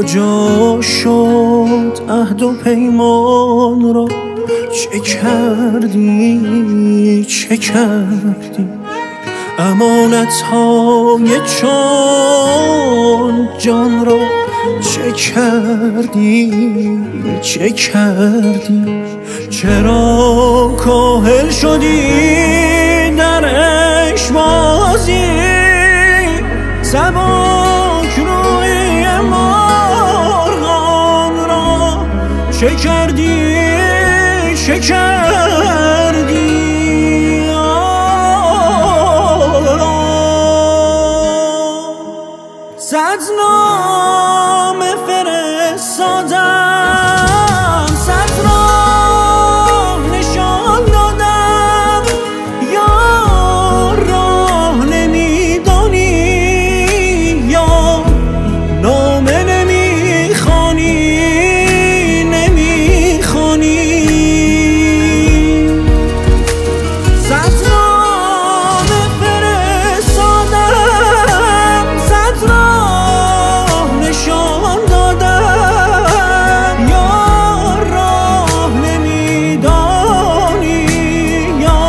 کجا شد عهد و پیمان را؟ چه کردی چه کردی امانت‌های چون جان را؟ چه کردی چه کردی چرا کاهل شدی در عشق بازی؟ سبک روی مرغان را چه کردی چه کردی؟ صد نامه فرستادم، صد راه نشان دادم، یا راه نمیدانی یا نامه نمیخوانی نمیخوانی. صد نامه فرستادم، صد راه نشان دادم، یا راه نمیدانی یا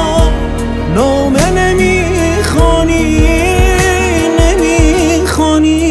نامه نمیخوانی نمیخوانی.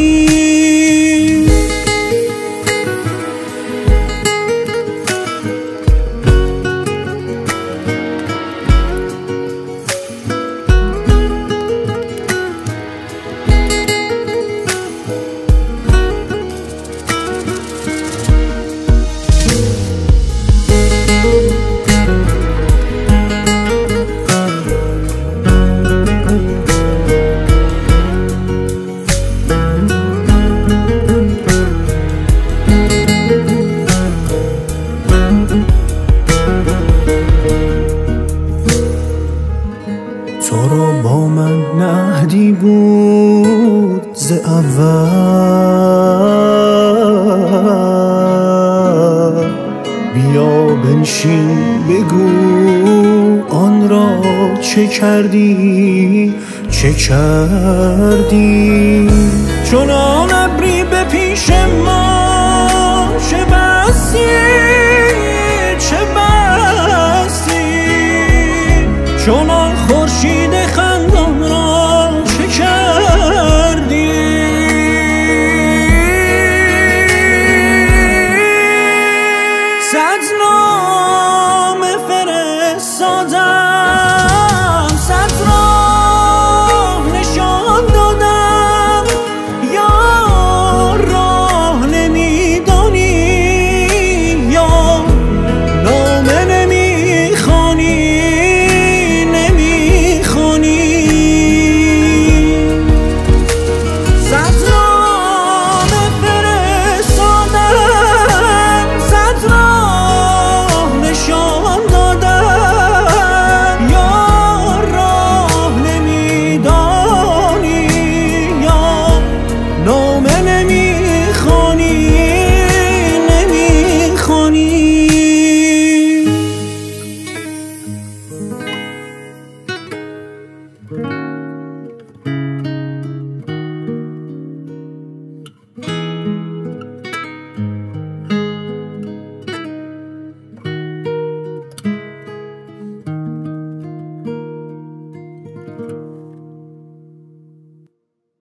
تو رو با من نهدی بود ز اول، بیا بنشین بگو آن را چه کردی چه کردی؟ چنان ابری به پیش ما چه بستی چه بستی، چنان خورشید خندان را چه کردی؟ صد نامه فرستادم،